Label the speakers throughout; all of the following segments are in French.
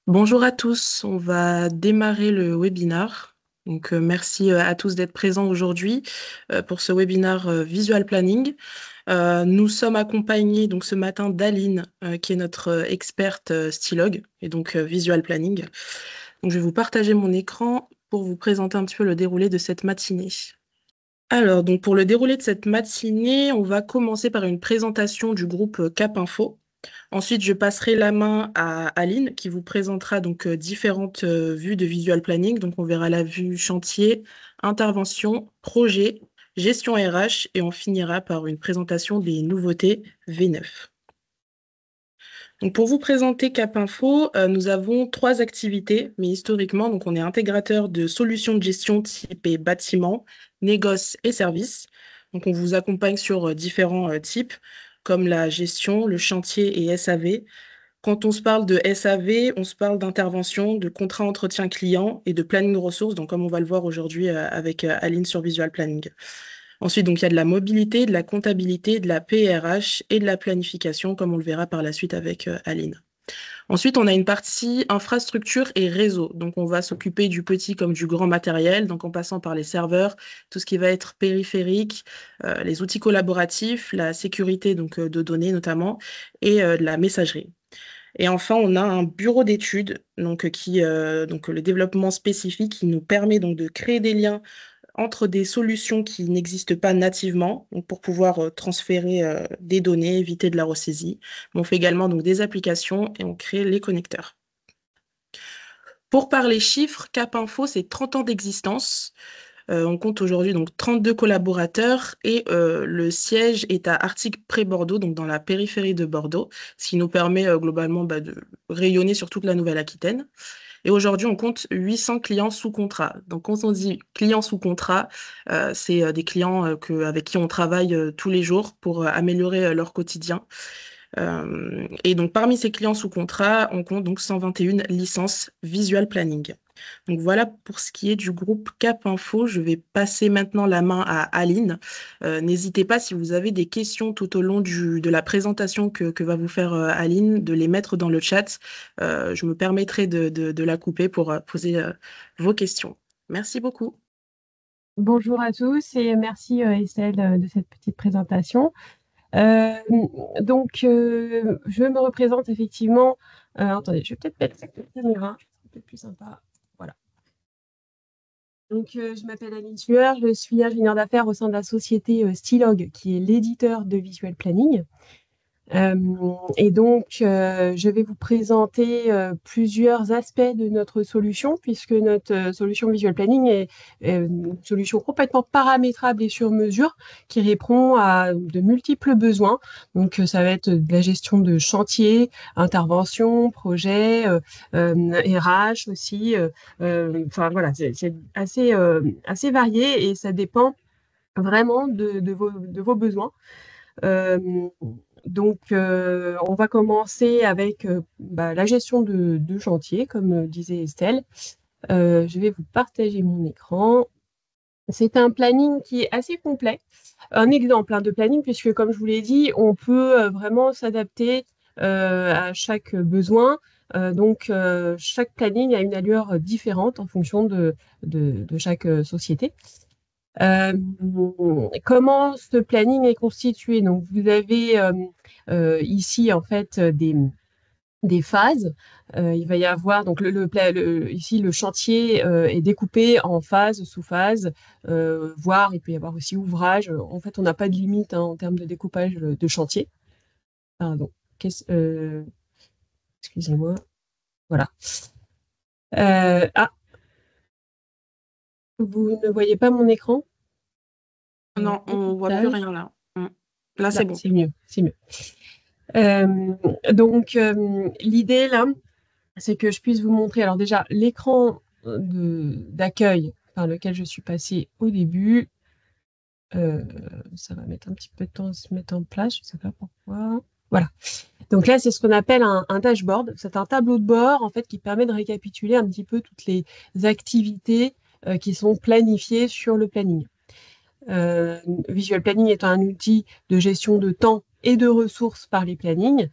Speaker 1: Bonjour à tous, on va démarrer le webinaire. Donc, merci à tous d'être présents aujourd'hui pour ce webinaire Visual Planning. Nous sommes accompagnés donc ce matin d'Aline, qui est notre experte stylog et donc Visual Planning. Donc, je vais vous partager mon écran pour vous présenter un petit peu le déroulé de cette matinée. Alors, donc pour le déroulé de cette matinée, on va commencer par une présentation du groupe Cap Info. Ensuite, je passerai la main à Aline qui vous présentera donc différentes vues de visual planning. Donc, on verra la vue chantier, intervention, projet, gestion RH et on finira par une présentation des nouveautés V9. Donc, pour vous présenter Cap Info, nous avons trois activités, mais historiquement, donc on est intégrateur de solutions de gestion typées bâtiment, négoce et services. Donc, on vous accompagne sur différents types, comme la gestion, le chantier et SAV. Quand on se parle de SAV, on se parle d'intervention, de contrat entretien client et de planning ressources, donc comme on va le voir aujourd'hui avec Aline sur Visual Planning. Ensuite, donc, il y a de la mobilité, de la comptabilité, de la PRH et de la planification, comme on le verra par la suite avec Aline. Ensuite, on a une partie infrastructure et réseau. Donc, on va s'occuper du petit comme du grand matériel, donc en passant par les serveurs, tout ce qui va être périphérique, les outils collaboratifs, la sécurité donc, de données notamment, et de la messagerie. Et enfin, on a un bureau d'études, donc le développement spécifique qui nous permet donc de créer des liens entre des solutions qui n'existent pas nativement, donc pour pouvoir transférer des données, éviter de la ressaisie. On fait également donc des applications et on crée les connecteurs. Pour parler chiffres, Cap Info, c'est 30 ans d'existence. On compte aujourd'hui donc 32 collaborateurs et le siège est à Artigues-près-Bordeaux, donc dans la périphérie de Bordeaux, ce qui nous permet globalement de rayonner sur toute la Nouvelle-Aquitaine. Et aujourd'hui, on compte 800 clients sous contrat. Donc, quand on dit clients sous contrat, c'est des clients avec qui on travaille tous les jours pour améliorer leur quotidien. Et donc, parmi ces clients sous contrat, on compte donc 121 licences Visual Planning. Donc, voilà pour ce qui est du groupe Cap Info. Je vais passer maintenant la main à Aline. N'hésitez pas, si vous avez des questions tout au long de la présentation que va vous faire Aline, de les mettre dans le chat. Je me permettrai de la couper pour poser vos questions. Merci beaucoup.
Speaker 2: Bonjour à tous et merci Estelle de cette petite présentation. Euh, je me représente effectivement. Attendez, je vais peut-être mettre cette caméra, c'est peut-être plus sympa. Voilà. Je m'appelle Aline Sueur, je suis ingénieure d'affaires au sein de la société Stylog, qui est l'éditeur de Visual Planning. Euh, je vais vous présenter plusieurs aspects de notre solution, puisque notre solution Visual Planning est une solution complètement paramétrable et sur mesure qui répond à de multiples besoins. Ça va être de la gestion de chantier, intervention, projet, RH aussi. Enfin, voilà, c'est assez varié et ça dépend vraiment de vos besoins. Euh, on va commencer avec la gestion de chantier, comme disait Estelle. Je vais vous partager mon écran. C'est un planning qui est assez complet. Un exemple de planning, puisque comme je vous l'ai dit, on peut vraiment s'adapter à chaque besoin. Chaque planning a une allure différente en fonction de chaque société. Euh, Comment ce planning est constitué? Donc, vous avez ici en fait des phases. Il va y avoir donc ici le chantier est découpé en phases, sous-phases, voire il peut y avoir aussi ouvrage. En fait, on n'a pas de limite en termes de découpage de chantier. Pardon. Qu'est-ce- euh, Excusez-moi. Voilà. Ah, vous ne voyez pas mon écran?
Speaker 1: Non, on voit plus
Speaker 2: Découpage.
Speaker 1: rien là. Là, c'est
Speaker 2: Là,
Speaker 1: bon.
Speaker 2: c'est mieux, c'est mieux. L'idée là, c'est que je puisse vous montrer, alors déjà, l'écran d'accueil par lequel je suis passée au début. Euh, Ça va mettre un petit peu de temps à se mettre en place, je ne sais pas pourquoi. Voilà. Donc là, c'est ce qu'on appelle un dashboard. C'est un tableau de bord, en fait, qui permet de récapituler un petit peu toutes les activités qui sont planifiées sur le planning. Visual Planning est un outil de gestion de temps et de ressources par les plannings.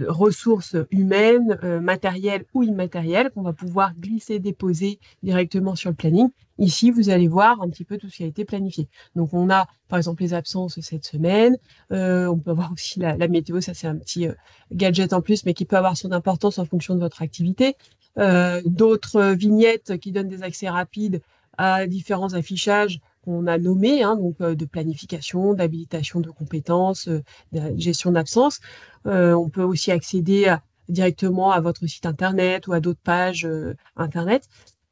Speaker 2: Ressources humaines, matérielles ou immatérielles qu'on va pouvoir glisser, déposer directement sur le planning. Ici, vous allez voir un petit peu tout ce qui a été planifié. Donc, on a par exemple les absences cette semaine. On peut avoir aussi la météo, ça c'est un petit gadget en plus, mais qui peut avoir son importance en fonction de votre activité. D'autres vignettes qui donnent des accès rapides à différents affichages qu'on a nommés, hein, donc de planification, d'habilitation de compétences, de gestion d'absence. On peut aussi accéder directement à votre site internet ou à d'autres pages internet.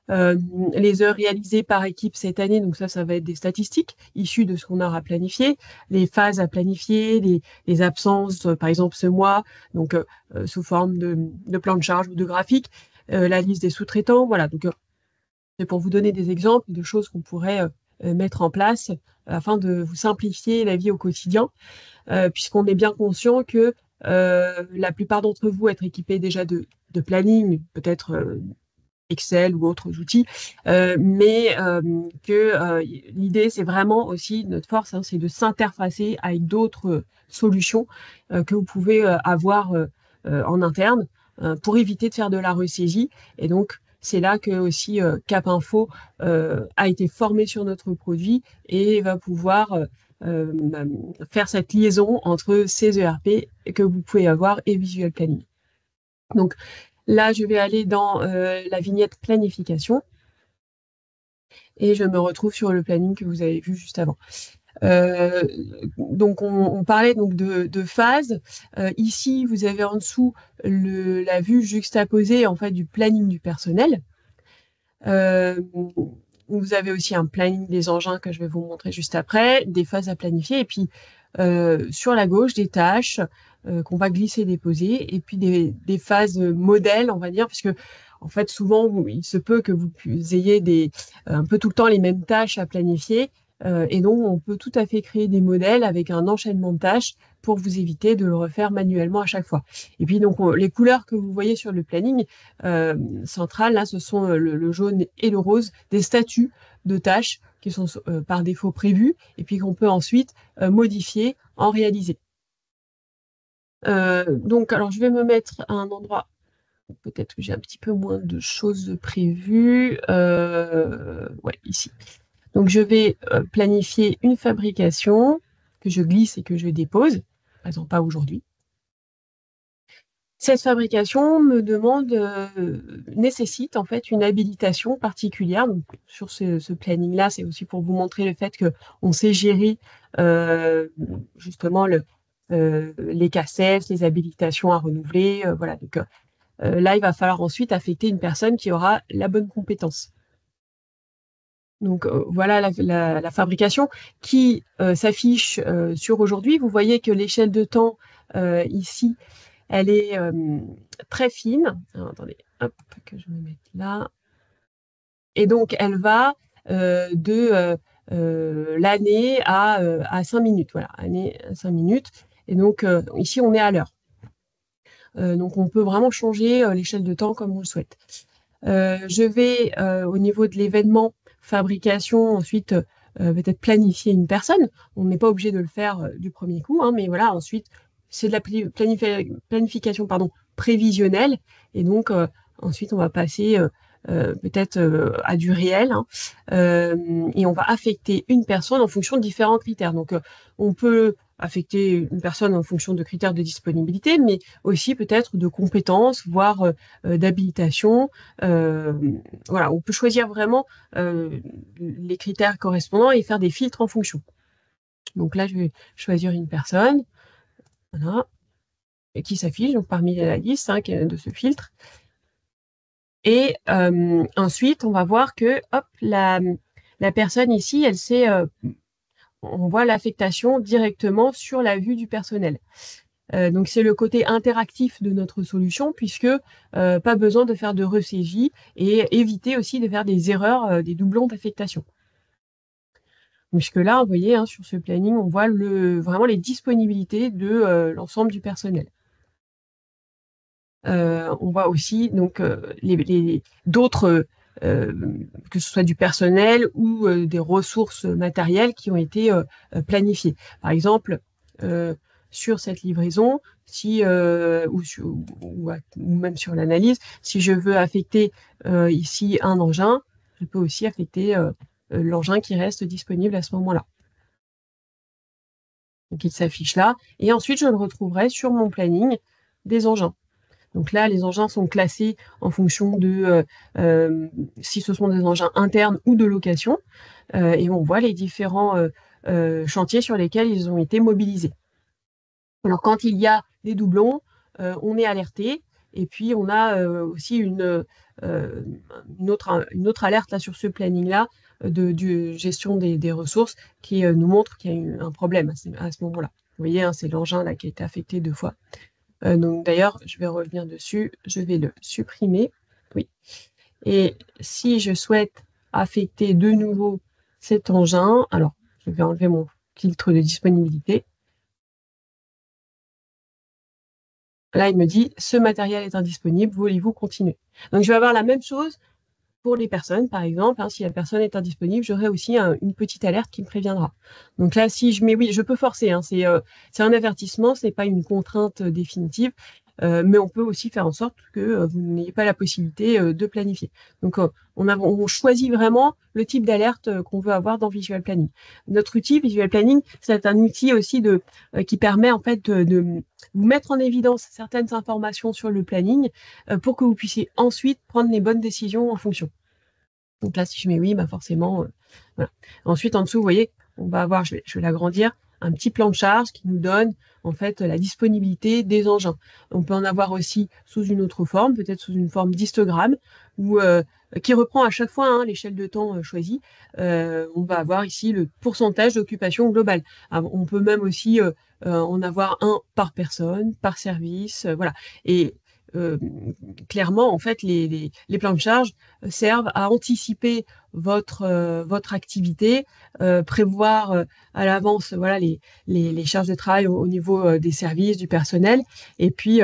Speaker 2: Les heures réalisées par équipe cette année, donc ça va être des statistiques issues de ce qu'on aura planifié, les phases à planifier, les absences, par exemple ce mois, donc sous forme de plan de charge ou de graphique, la liste des sous-traitants, voilà. Donc c'est pour vous donner des exemples de choses qu'on pourrait mettre en place afin de vous simplifier la vie au quotidien, puisqu'on est bien conscient que la plupart d'entre vous être équipés déjà de planning, peut-être Excel ou autres outils, mais que l'idée, c'est vraiment aussi, notre force, hein, c'est de s'interfacer avec d'autres solutions que vous pouvez avoir en interne pour éviter de faire de la ressaisie. Et donc, c'est là que aussi Cap Info a été formé sur notre produit et va pouvoir euh, faire cette liaison entre ces ERP que vous pouvez avoir et Visual Planning. Donc, là, je vais aller dans la vignette planification et je me retrouve sur le planning que vous avez vu juste avant. Donc, on parlait donc de phases. Ici, vous avez en dessous la vue juxtaposée en fait du planning du personnel. Vous avez aussi un planning des engins que je vais vous montrer juste après, des phases à planifier, et puis sur la gauche, des tâches qu'on va glisser, déposer, et puis des phases modèles, on va dire, parce que en fait, souvent, il se peut que vous ayez un peu tout le temps les mêmes tâches à planifier, et donc on peut tout à fait créer des modèles avec un enchaînement de tâches pour vous éviter de le refaire manuellement à chaque fois. Et puis donc les couleurs que vous voyez sur le planning central, là, ce sont le jaune et le rose, des statuts de tâches qui sont par défaut prévues et puis qu'on peut ensuite modifier en réaliser. Donc, alors je vais me mettre à un endroit où peut-être que j'ai un petit peu moins de choses prévues. Ouais, ici. Donc, je vais planifier une fabrication que je glisse et que je dépose. Par exemple, pas aujourd'hui. Cette fabrication nécessite en fait une habilitation particulière. Donc, sur ce planning-là, c'est aussi pour vous montrer le fait qu'on sait gérer justement les cassettes, les habilitations à renouveler. Voilà. Donc là, il va falloir ensuite affecter une personne qui aura la bonne compétence. Donc voilà la fabrication qui s'affiche sur aujourd'hui. Vous voyez que l'échelle de temps ici, elle est très fine. Alors, attendez, hop, que je me mette là. Et donc, elle va de l'année à 5 minutes. Voilà, année à 5 minutes. Et donc, ici, on est à l'heure. Donc, on peut vraiment changer l'échelle de temps comme on le souhaite. Je vais, au niveau de l'événement fabrication, ensuite, peut-être planifier une personne. On n'est pas obligé de le faire du premier coup, hein, mais voilà, ensuite, c'est de la planification prévisionnelle. Et donc, ensuite, on va passer peut-être à du réel, hein, et on va affecter une personne en fonction de différents critères. Donc, on peut affecter une personne en fonction de critères de disponibilité, mais aussi peut-être de compétences, voire d'habilitation. Voilà, on peut choisir vraiment les critères correspondants et faire des filtres en fonction. Donc là, je vais choisir une personne, voilà, qui s'affiche donc parmi la liste de ce filtre. Et ensuite, on va voir que hop, la personne ici, on voit l'affectation directement sur la vue du personnel. Donc c'est le côté interactif de notre solution, puisque pas besoin de faire de ressaisie et éviter aussi de faire des erreurs, des doublons d'affectation. Puisque là, vous voyez, hein, sur ce planning, on voit vraiment les disponibilités de l'ensemble du personnel. On voit aussi donc d'autres, que ce soit du personnel ou des ressources matérielles qui ont été planifiées. Par exemple, sur cette livraison, si, ou même sur l'analyse. Si je veux affecter ici un engin, je peux aussi affecter l'engin qui reste disponible à ce moment-là. Donc il s'affiche là. Et ensuite, je le retrouverai sur mon planning des engins. Donc là, les engins sont classés en fonction de si ce sont des engins internes ou de location. Et on voit les différents chantiers sur lesquels ils ont été mobilisés. Alors quand il y a des doublons, on est alerté. Et puis on a aussi une autre alerte là, sur ce planning-là de gestion des ressources qui nous montre qu'il y a eu un problème à ce moment-là. Vous voyez, hein, c'est l'engin là qui a été affecté 2 fois. Donc d'ailleurs, je vais revenir dessus, je vais le supprimer. Oui. Et si je souhaite affecter de nouveau cet engin, alors je vais enlever mon filtre de disponibilité. Là, il me dit, ce matériel est indisponible, voulez-vous continuer? Donc je vais avoir la même chose pour les personnes, par exemple, hein, si la personne est indisponible, j'aurai aussi une petite alerte qui me préviendra. Donc là, si je mets oui, je peux forcer, hein, c'est un avertissement, ce n'est pas une contrainte définitive, mais on peut aussi faire en sorte que vous n'ayez pas la possibilité de planifier. Donc on choisit vraiment le type d'alerte qu'on veut avoir dans Visual Planning. Notre outil Visual Planning, c'est un outil aussi qui permet en fait de vous mettre en évidence certaines informations sur le planning pour que vous puissiez ensuite prendre les bonnes décisions en fonction. Donc là, si je mets oui, bah forcément, voilà. Ensuite, en dessous, vous voyez, on va avoir, je vais l'agrandir, un petit plan de charge qui nous donne en fait la disponibilité des engins. On peut en avoir aussi sous une autre forme, peut-être sous une forme d'histogramme, ou qui reprend à chaque fois hein, l'échelle de temps choisie. On va avoir ici le pourcentage d'occupation globale. Alors, on peut même aussi en avoir un par personne, par service, voilà. Et clairement, en fait, les plans de charge servent à anticiper votre activité, prévoir à l'avance voilà, les charges de travail au niveau des services, du personnel, et puis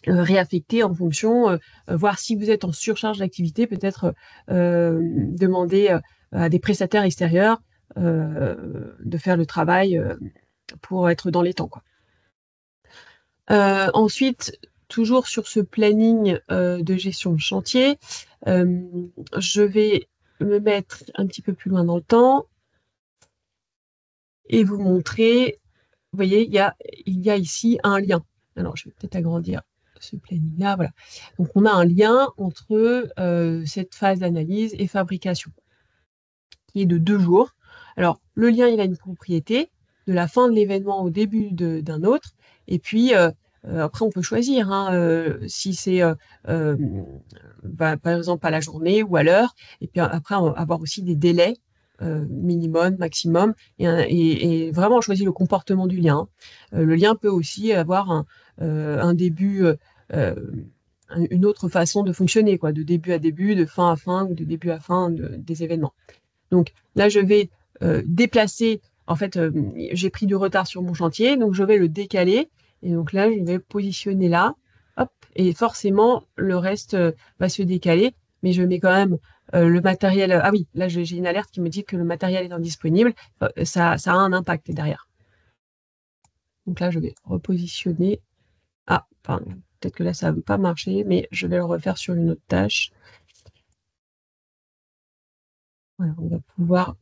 Speaker 2: réaffecter en fonction, voir si vous êtes en surcharge d'activité, peut-être demander à des prestataires extérieurs de faire le travail pour être dans les temps, quoi. Ensuite, toujours sur ce planning de gestion de chantier, je vais me mettre un petit peu plus loin dans le temps et vous montrer, vous voyez, il y a ici un lien. Alors, je vais peut-être agrandir ce planning-là, voilà. Donc, on a un lien entre cette phase d'analyse et fabrication, qui est de 2 jours. Alors, le lien, il a une propriété de la fin de l'événement au début d'un autre, et puis après, on peut choisir hein, si c'est par exemple à la journée ou à l'heure. Et puis après, on va avoir aussi des délais minimum, maximum. Et vraiment, on choisit le comportement du lien. Le lien peut aussi avoir un début, une autre façon de fonctionner, quoi, de début à début, de fin à fin ou de début à fin des événements. Donc là, je vais déplacer. En fait, j'ai pris du retard sur mon chantier, donc je vais le décaler. Et donc là, je vais positionner là. Hop, et forcément, le reste va se décaler. Mais je mets quand même le matériel. Ah oui, là, j'ai une alerte qui me dit que le matériel est indisponible. Ça a un impact derrière. Donc là, je vais repositionner. Ah, pardon. Peut-être que là, ça ne va pas marcher, mais je vais le refaire sur une autre tâche. Voilà, on va pouvoir.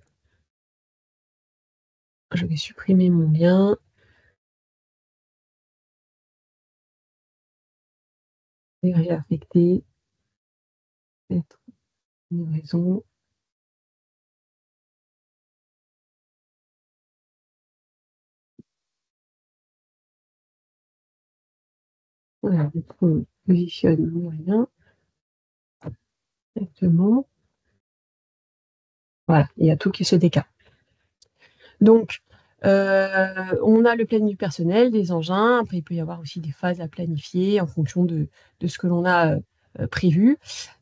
Speaker 2: Je vais supprimer mon lien. Et réaffecter. Peut-être une raison. Voilà, on positionne mon lien. Exactement. Voilà, il y a tout qui se décale. Donc, on a le planning du personnel, des engins. Après, il peut y avoir aussi des phases à planifier en fonction de ce que l'on a prévu.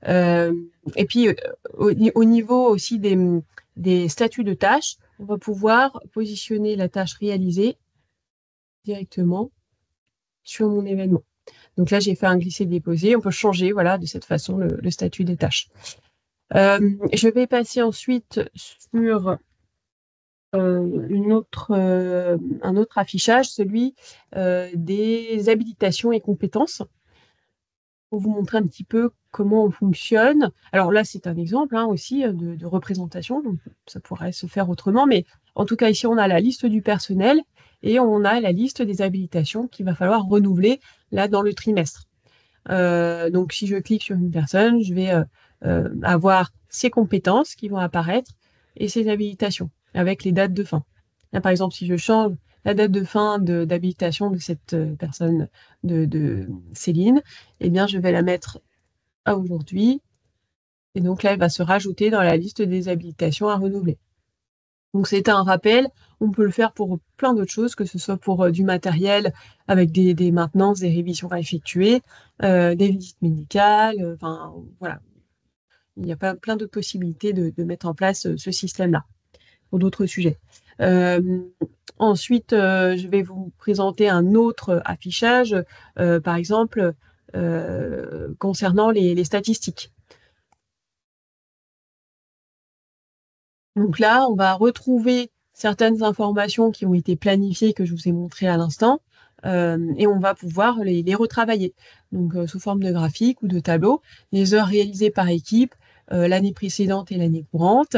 Speaker 2: Et puis, au niveau aussi des statuts de tâches, on va pouvoir positionner la tâche réalisée directement sur mon événement. Donc là, j'ai fait un glisser-déposer. On peut changer, voilà, de cette façon le statut des tâches. Je vais passer ensuite sur un autre affichage, celui des habilitations et compétences, pour vous montrer un petit peu comment on fonctionne. Alors là, c'est un exemple aussi de représentation, donc ça pourrait se faire autrement, mais en tout cas, ici, on a la liste du personnel et on a la liste des habilitations qu'il va falloir renouveler là dans le trimestre. Donc, si je clique sur une personne, je vais avoir ses compétences qui vont apparaître et ses habilitations avec les dates de fin. Là, par exemple, si je change la date de fin d'habilitation de cette personne de Céline, eh bien, je vais la mettre à aujourd'hui. Et donc là, elle va se rajouter dans la liste des habilitations à renouveler. Donc c'est un rappel, on peut le faire pour plein d'autres choses, que ce soit pour du matériel avec des maintenances, des révisions à effectuer, des visites médicales, enfin voilà. Il y a pas plein d'autres possibilités de mettre en place ce système-là pour d'autres sujets. Euh, Ensuite, je vais vous présenter un autre affichage, par exemple, concernant les statistiques. Donc là, on va retrouver certaines informations qui ont été planifiées que je vous ai montrées à l'instant, et on va pouvoir les retravailler. Donc sous forme de graphique ou de tableau, les heures réalisées par équipe, l'année précédente et l'année courante.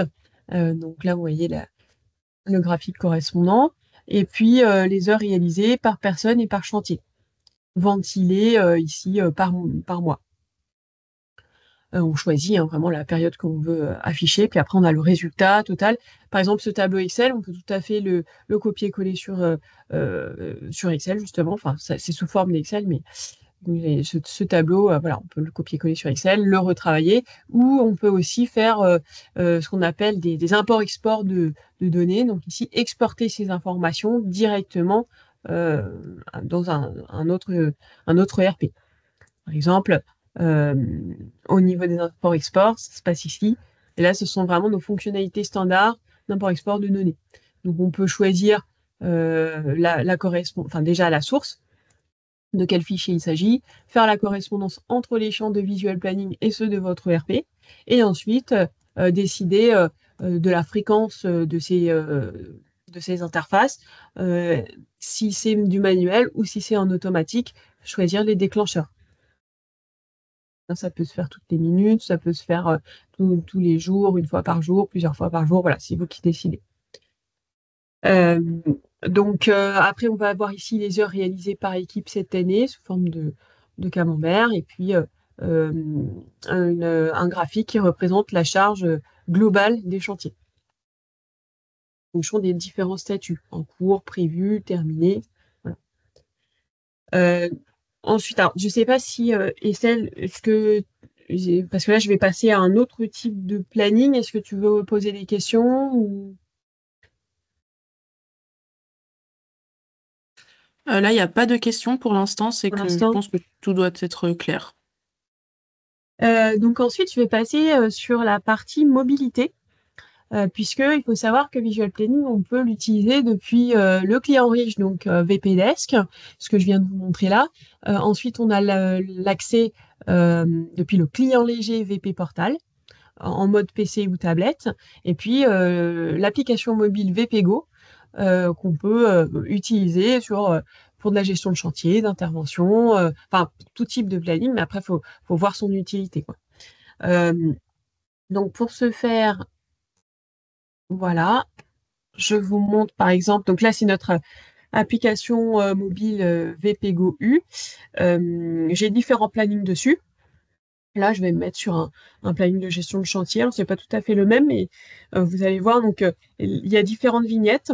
Speaker 2: Donc là, vous voyez le graphique correspondant. Et puis les heures réalisées par personne et par chantier, ventilées ici par mois. On choisit vraiment la période qu'on veut afficher, puis après on a le résultat total. Par exemple, ce tableau Excel, on peut tout à fait le copier-coller sur Excel, justement. Enfin, c'est sous forme d'Excel, mais ce tableau, voilà, on peut le copier-coller sur Excel, le retravailler, ou on peut aussi faire ce qu'on appelle des imports-exports de données. Donc ici, exporter ces informations directement euh, dans un autre ERP. Par exemple, euh, au niveau des imports-exports, ça se passe ici. Et là, ce sont vraiment nos fonctionnalités standards d'import-export de données. Donc, on peut choisir enfin, déjà la source, de quel fichier il s'agit, faire la correspondance entre les champs de visual planning et ceux de votre ERP, et ensuite décider de la fréquence de ces interfaces, si c'est du manuel ou si c'est en automatique, choisir les déclencheurs. Ça peut se faire toutes les minutes, ça peut se faire tous les jours, une fois par jour, plusieurs fois par jour. Voilà, c'est vous qui décidez. Euh, donc après, on va avoir ici les heures réalisées par équipe cette année sous forme de camembert et puis euh, un graphique qui représente la charge globale des chantiers, en fonction des différents statuts, en cours, prévu, terminé. Voilà. Euh, Ensuite, alors, je ne sais pas si Estelle, parce que là, je vais passer à un autre type de planning. Est-ce que tu veux poser des questions ou
Speaker 1: Là, il n'y a pas de questions pour l'instant, c'est
Speaker 2: pour
Speaker 1: que je
Speaker 2: l'instant?
Speaker 1: pense que tout doit être clair.
Speaker 2: Donc ensuite, je vais passer sur la partie mobilité, puisque il faut savoir que Visual Planning, on peut l'utiliser depuis le client riche, donc VP Desk, ce que je viens de vous montrer là. Ensuite, on a l'accès depuis le client léger VP Portal, en mode PC ou tablette, et puis l'application mobile VPGo qu'on peut utiliser pour de la gestion de chantier, d'intervention, enfin tout type de planning, mais après faut voir son utilité, quoi. Euh, donc pour ce faire, voilà, je vous montre par exemple, donc là c'est notre application mobile VPGo U. J'ai différents plannings dessus. Là, je vais me mettre sur un planning de gestion de chantier. Alors, c'est pas tout à fait le même, mais vous allez voir, donc il y a différentes vignettes.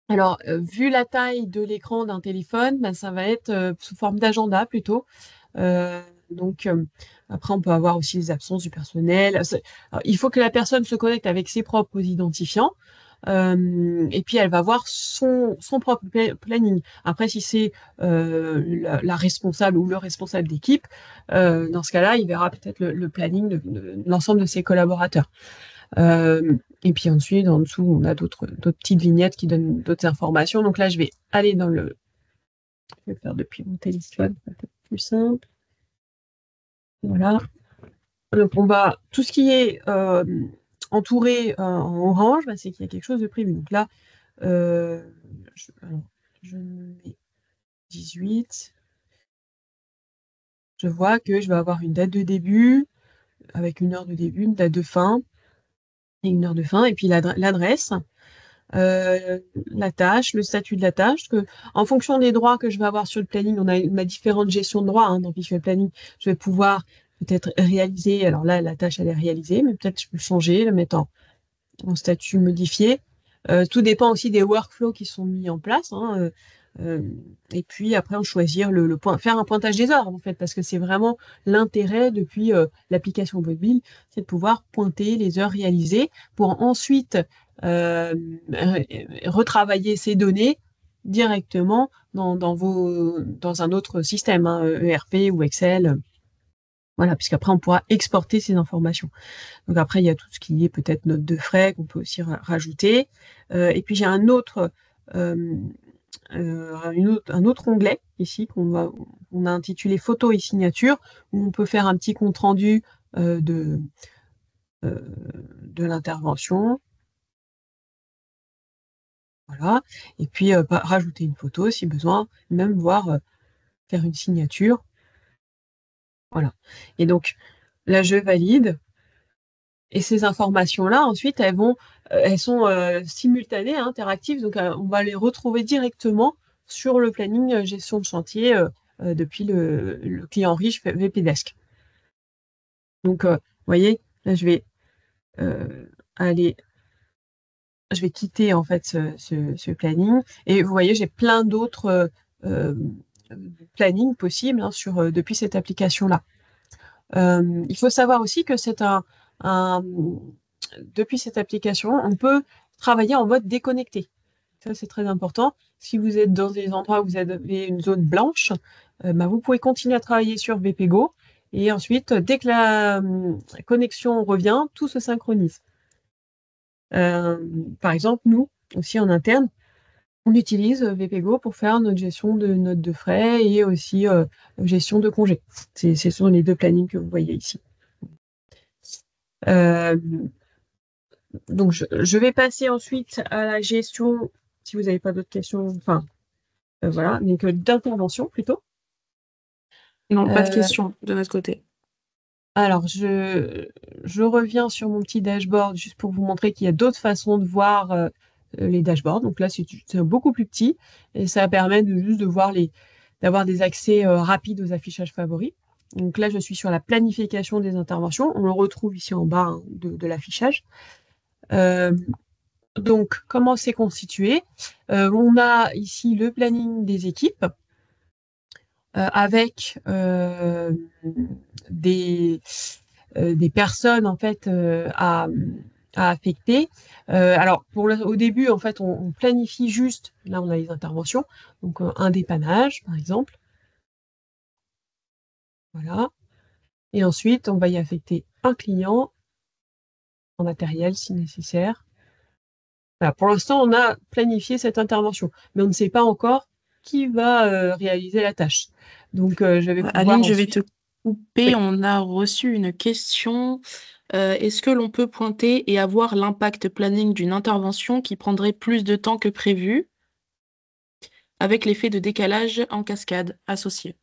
Speaker 2: Alors, vu la taille de l'écran d'un téléphone, ben, ça va être sous forme d'agenda plutôt. Donc, après, on peut avoir aussi les absences du personnel. Alors, il faut que la personne se connecte avec ses propres identifiants. Et puis, elle va voir son propre planning. Après, si c'est la responsable ou le responsable d'équipe, dans ce cas-là, il verra peut-être le planning de l'ensemble de ses collaborateurs. Et puis ensuite, en dessous, on a d'autres petites vignettes qui donnent d'autres informations. Donc là, je vais aller dans le... Je vais le faire depuis mon téléphone, c'est peut-être plus simple. Voilà. Donc on va... Tout ce qui est entouré en orange, bah, c'est qu'il y a quelque chose de prévu. Donc là, alors, je me mets 18. Je vois que je vais avoir une date de début, avec une heure de début, une date de fin et une heure de fin, et puis l'adresse, euh, la tâche, le statut de la tâche. Que, en fonction des droits que je vais avoir sur le planning, on a différentes gestions de droits dans Visual Planning. Je vais pouvoir peut-être réaliser, alors là, la tâche, elle est réalisée, mais peut-être je peux changer, le mettre en statut modifié. Tout dépend aussi des workflows qui sont mis en place. Euh, et puis après, on choisir le point, faire un pointage des heures en fait, parce que c'est vraiment l'intérêt depuis l'application mobile, c'est de pouvoir pointer les heures réalisées pour ensuite euh, retravailler ces données directement dans un autre système, ERP ou Excel. Voilà, puisqu'après on pourra exporter ces informations. Donc après, il y a tout ce qui est peut-être note de frais qu'on peut aussi rajouter. Et puis j'ai euh, un autre onglet ici qu'on a intitulé Photos et signatures, où on peut faire un petit compte rendu euh, de l'intervention. Voilà. Et puis rajouter une photo si besoin, même voir faire une signature. Voilà. Et donc là, je valide. Et ces informations-là, ensuite, elles sont simultanées, interactives, donc on va les retrouver directement sur le planning gestion de chantier depuis le client riche VPDesk. Donc, vous voyez, là, euh, aller, je vais quitter en fait ce planning, et vous voyez, j'ai plein d'autres euh, plannings possibles depuis cette application-là. Il faut savoir aussi que un depuis cette application, on peut travailler en mode déconnecté. Ça, c'est très important. Si vous êtes dans des endroits où vous avez une zone blanche, bah, vous pouvez continuer à travailler sur VPGo. Et ensuite, dès que la connexion revient, tout se synchronise. Euh, Par exemple, nous, aussi en interne, on utilise VPGo pour faire notre gestion de notes de frais et aussi gestion de congés. Ce sont les deux plannings que vous voyez ici. Euh, Donc, je vais passer ensuite à la gestion, si vous n'avez pas d'autres questions, enfin, voilà, donc d'intervention plutôt.
Speaker 1: Non, pas de
Speaker 2: Euh,
Speaker 1: question de notre côté.
Speaker 2: alors, je reviens sur mon petit dashboard juste pour vous montrer qu'il y a d'autres façons de voir les dashboards. Donc là, c'est beaucoup plus petit et ça permet juste d'avoir des accès rapides aux affichages favoris. Donc là, je suis sur la planification des interventions. On le retrouve ici en bas de l'affichage. Euh, Donc, comment c'est constitué? On a ici le planning des équipes avec des, des personnes en fait à affecter. Alors, au début, en fait, on planifie juste. Là, on a les interventions. Donc, un dépannage, par exemple. Voilà. Et ensuite, on va y affecter un client en matériel si nécessaire. Voilà, pour l'instant, on a planifié cette intervention, mais on ne sait pas encore qui va réaliser la tâche. Donc, je vais pouvoir
Speaker 1: Aline, je vais
Speaker 2: ensuite.
Speaker 1: te couper.
Speaker 2: Oui.
Speaker 1: On a reçu une question. Est-ce que l'on peut pointer et avoir l'impact planning d'une intervention qui prendrait plus de temps que prévu, avec l'effet de décalage en cascade associé?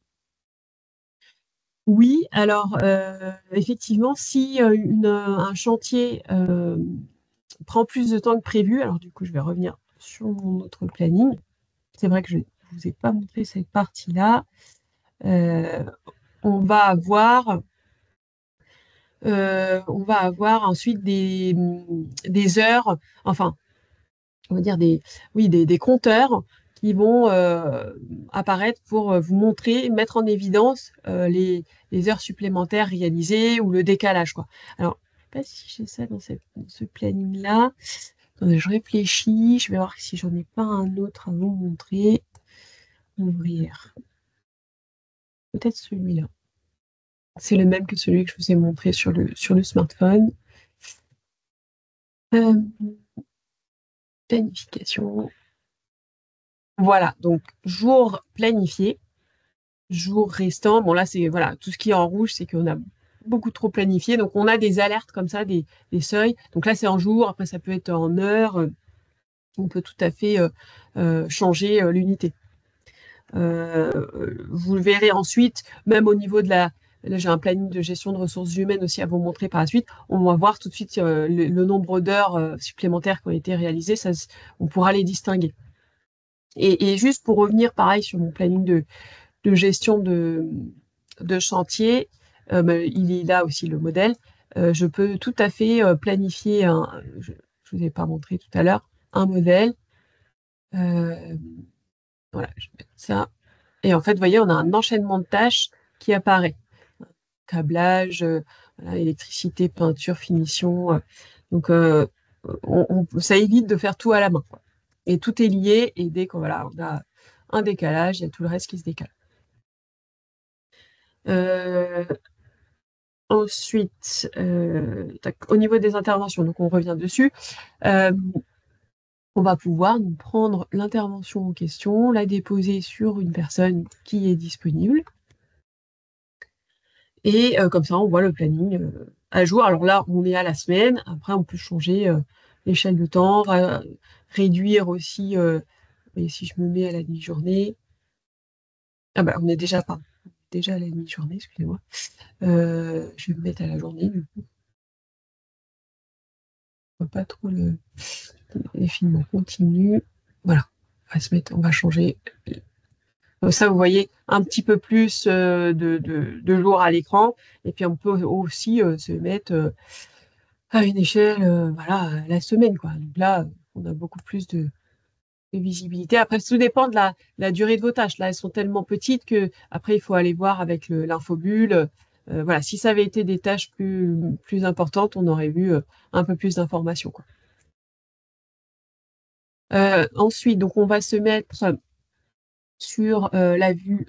Speaker 2: Oui, alors effectivement, si un chantier prend plus de temps que prévu, alors du coup, je vais revenir sur mon autre planning. C'est vrai que je ne vous ai pas montré cette partie-là. Euh, on va avoir, on va avoir ensuite des heures, enfin, on va dire oui, des compteurs qui vont apparaître pour vous montrer, mettre en évidence les heures supplémentaires réalisées ou le décalage, quoi. Alors, je ne sais pas si j'ai ça dans ce planning-là. Attendez, je réfléchis, je vais voir si j'en ai pas un autre à vous montrer. Ouvrir. Peut-être celui-là. C'est le même que celui que je vous ai montré sur le smartphone. Euh, Planification. Voilà, donc jour planifié. Jours restants. Bon, là, c'est voilà, tout ce qui est en rouge, c'est qu'on a beaucoup trop planifié. Donc, on a des alertes comme ça, des seuils. Donc là, c'est en jours, après, ça peut être en heures. On peut tout à fait changer l'unité. Vous le verrez ensuite, même au niveau de la... Là, j'ai un planning de gestion de ressources humaines aussi à vous montrer par la suite. On va voir tout de suite le nombre d'heures supplémentaires qui ont été réalisées. Ça, on pourra les distinguer. Et juste pour revenir, pareil, sur mon planning de gestion de chantier, il est là aussi le modèle. Je peux tout à fait planifier je ne vous ai pas montré tout à l'heure, un modèle. Voilà, je vais mettre ça. Et en fait, vous voyez, on a un enchaînement de tâches qui apparaît. Câblage, voilà, électricité, peinture, finition. Donc, ça évite de faire tout à la main, quoi. Et tout est lié, et dès qu'on voilà, on a un décalage, il y a tout le reste qui se décale. Ensuite, au niveau des interventions, donc on revient dessus. On va pouvoir nous prendre l'intervention en question, la déposer sur une personne qui est disponible. Et comme ça, on voit le planning à jour. Alors là, on est à la semaine. Après, on peut changer l'échelle de temps, réduire aussi. Et si je me mets à la demi-journée, ah bah, on est déjà pas déjà à la demi-journée, excusez-moi. Je vais me mettre à la journée. Du coup, on voit pas trop le défilement continu. Voilà, on va changer. Comme ça, vous voyez un petit peu plus de jours à l'écran. Et puis, on peut aussi se mettre à une échelle, voilà, la semaine, quoi. Donc là, on a beaucoup plus de visibilité. Après, tout dépend de la durée de vos tâches. Là, elles sont tellement petites que après, il faut aller voir avec l'infobulle. Voilà, si ça avait été des tâches plus importantes, on aurait vu un peu plus d'informations, quoi. Ensuite, donc, on va se mettre sur la vue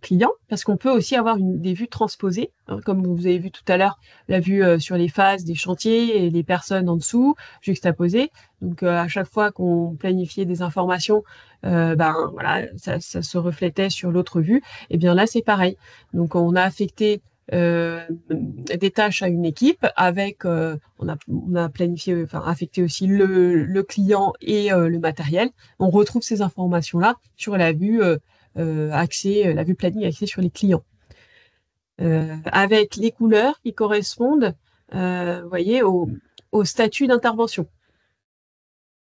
Speaker 2: client, parce qu'on peut aussi avoir des vues transposées, hein, comme vous avez vu tout à l'heure, la vue sur les phases des chantiers et les personnes en dessous, juxtaposées. Donc à chaque fois qu'on planifiait des informations, voilà, ça se reflétait sur l'autre vue. Et bien là, c'est pareil. Donc on a affecté des tâches à une équipe avec on a planifié, enfin affecté aussi le client et le matériel. On retrouve ces informations-là sur la vue la vue planning axée sur les clients. Avec les couleurs qui correspondent, vous voyez, au statut d'intervention.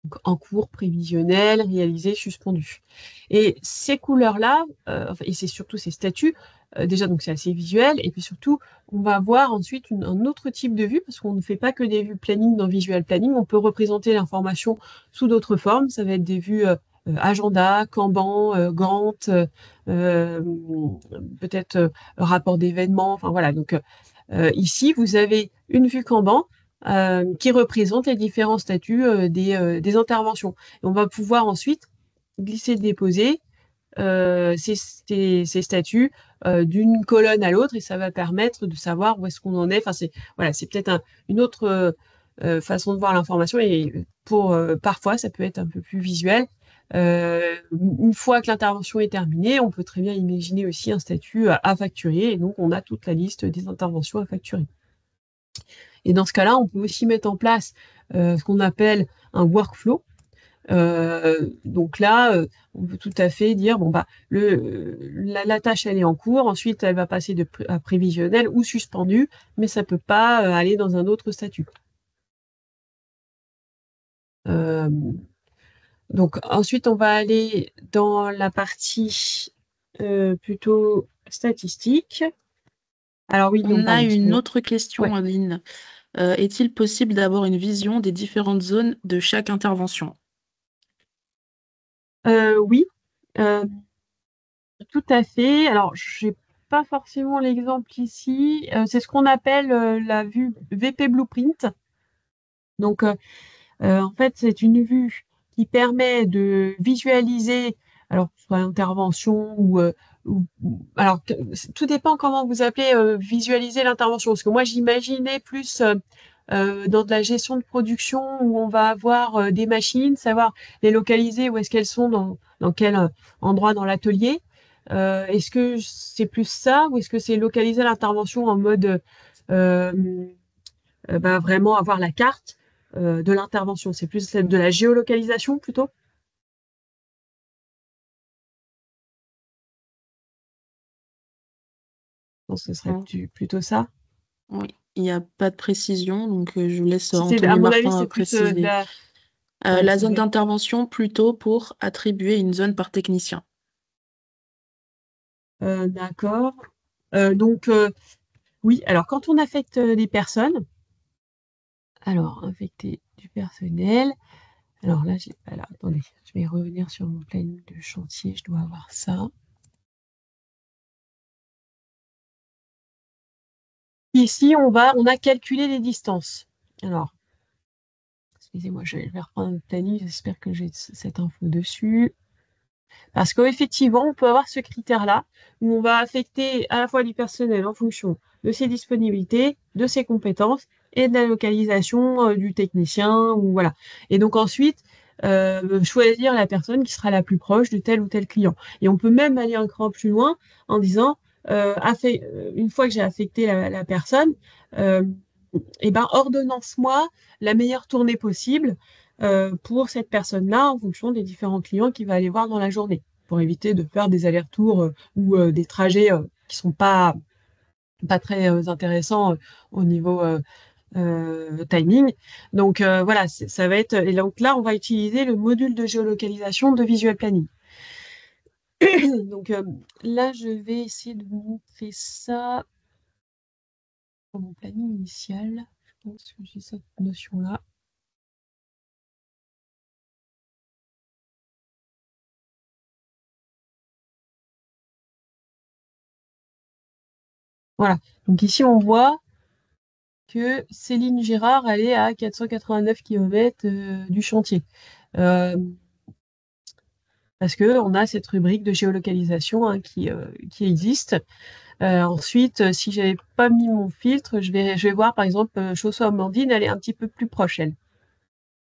Speaker 2: Donc, en cours, prévisionnel, réalisé, suspendu. Et ces couleurs-là, et c'est surtout ces statuts, déjà, donc c'est assez visuel, et puis surtout, on va avoir ensuite un autre type de vue, parce qu'on ne fait pas que des vues planning dans Visual Planning, on peut représenter l'information sous d'autres formes, ça va être des vues agenda, Kanban, Gantt, peut-être rapport d'événements, enfin voilà, donc ici, vous avez une vue Kanban, qui représente les différents statuts des interventions. Et on va pouvoir ensuite glisser, déposer ces statuts d'une colonne à l'autre et ça va permettre de savoir où est-ce qu'on en est. Enfin, c'est peut-être une autre façon de voir l'information et parfois ça peut être un peu plus visuel. Une fois que l'intervention est terminée, on peut très bien imaginer aussi un statut à facturer et donc on a toute la liste des interventions à facturer. Et dans ce cas-là, on peut aussi mettre en place ce qu'on appelle un workflow. Donc là, on peut tout à fait dire bon bah la tâche elle est en cours, ensuite elle va passer à prévisionnel ou suspendu, mais ça peut pas aller dans un autre statut. Donc ensuite on va aller dans la partie plutôt statistique. Alors oui, non,
Speaker 1: On a
Speaker 2: pardon,
Speaker 1: une
Speaker 2: excusez-moi.
Speaker 1: autre question,
Speaker 2: Ouais.
Speaker 1: Aline. Est-il possible d'avoir une vision des différentes zones de chaque intervention?
Speaker 2: Oui. Tout à fait. Alors, j'ai pas forcément l'exemple ici. C'est ce qu'on appelle la vue VP Blueprint. Donc, en fait, c'est une vue qui permet de visualiser, alors soit l'intervention alors tout dépend comment vous appelez visualiser l'intervention. Parce que moi, j'imaginais plus dans de la gestion de production où on va avoir des machines, savoir les localiser, où est-ce qu'elles sont, dans quel endroit dans l'atelier. Est-ce que c'est plus ça ou est-ce que c'est localiser l'intervention en mode vraiment avoir la carte de l'intervention. C'est plus de la géolocalisation plutôt. Je pense que ce serait
Speaker 1: Non.
Speaker 2: plutôt ça.
Speaker 1: Oui, il n'y a pas de précision, donc je laisse
Speaker 2: À
Speaker 1: Anthony
Speaker 2: mon avis,
Speaker 1: Martin
Speaker 2: c'est plus de
Speaker 1: préciser.
Speaker 2: la. Ouais,
Speaker 1: La zone d'intervention plutôt pour attribuer une zone par technicien.
Speaker 2: d'accord. Donc, oui, alors quand on affecte des personnes, alors infecter du personnel. Alors là, alors, attendez, je vais revenir sur mon planning de chantier, je dois avoir ça. Ici, on a calculé les distances. Alors, excusez-moi, je vais reprendre le planning, j'espère que j'ai cette info dessus. Parce qu'effectivement, on peut avoir ce critère-là, où on va affecter à la fois du personnel en fonction de ses disponibilités, de ses compétences et de la localisation du technicien, ou voilà. Et donc ensuite, choisir la personne qui sera la plus proche de tel ou tel client. Et on peut même aller un cran plus loin en disant, une fois que j'ai affecté la personne, euh, eh ben, ordonnance-moi la meilleure tournée possible pour cette personne-là en fonction des différents clients qu'il va aller voir dans la journée, pour éviter de faire des allers-retours ou des trajets qui sont pas très intéressants au niveau timing. Donc voilà, ça va être. Et donc là, on va utiliser le module de géolocalisation de Visual Planning. Donc là, je vais essayer de vous montrer ça pour mon planning initial. Je pense que j'ai cette notion-là. Voilà. Donc ici, on voit que Céline Girard, elle est à 489 km du chantier. Euh, Parce que on a cette rubrique de géolocalisation hein, qui existe. Ensuite, si j'avais pas mis mon filtre, je vais voir par exemple Chausson-Amandine, elle est un petit peu plus proche, elle.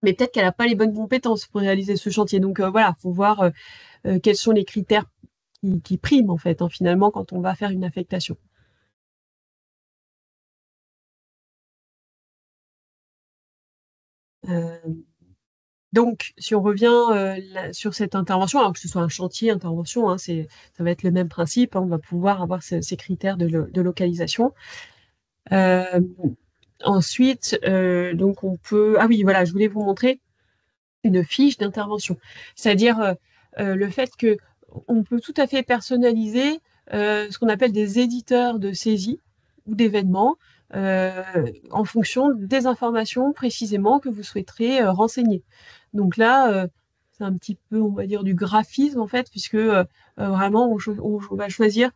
Speaker 2: Mais peut-être qu'elle n'a pas les bonnes compétences pour réaliser ce chantier. Donc voilà, faut voir quels sont les critères qui priment en fait, hein, finalement, quand on va faire une affectation. Euh, Donc, si on revient sur cette intervention, alors que ce soit un chantier, intervention, hein, ça va être le même principe, hein, on va pouvoir avoir ces critères de localisation. Euh, Ensuite, donc on peut... Ah oui, voilà, je voulais vous montrer une fiche d'intervention. C'est-à-dire le fait que on peut tout à fait personnaliser ce qu'on appelle des éditeurs de saisie ou d'événements euh, en fonction des informations précisément que vous souhaiterez renseigner. Donc là, c'est un petit peu, on va dire, du graphisme en fait, puisque vraiment on va choisir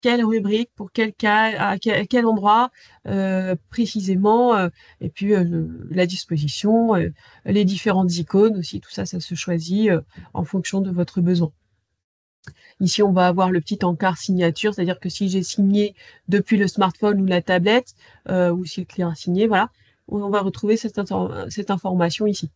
Speaker 2: quelle rubrique, pour quel cas, à quel endroit précisément, et puis la disposition, les différentes icônes aussi, tout ça, ça se choisit en fonction de votre besoin. Ici, on va avoir le petit encart signature, c'est-à-dire que si j'ai signé depuis le smartphone ou la tablette, ou si le client a signé, voilà, on va retrouver cette information ici.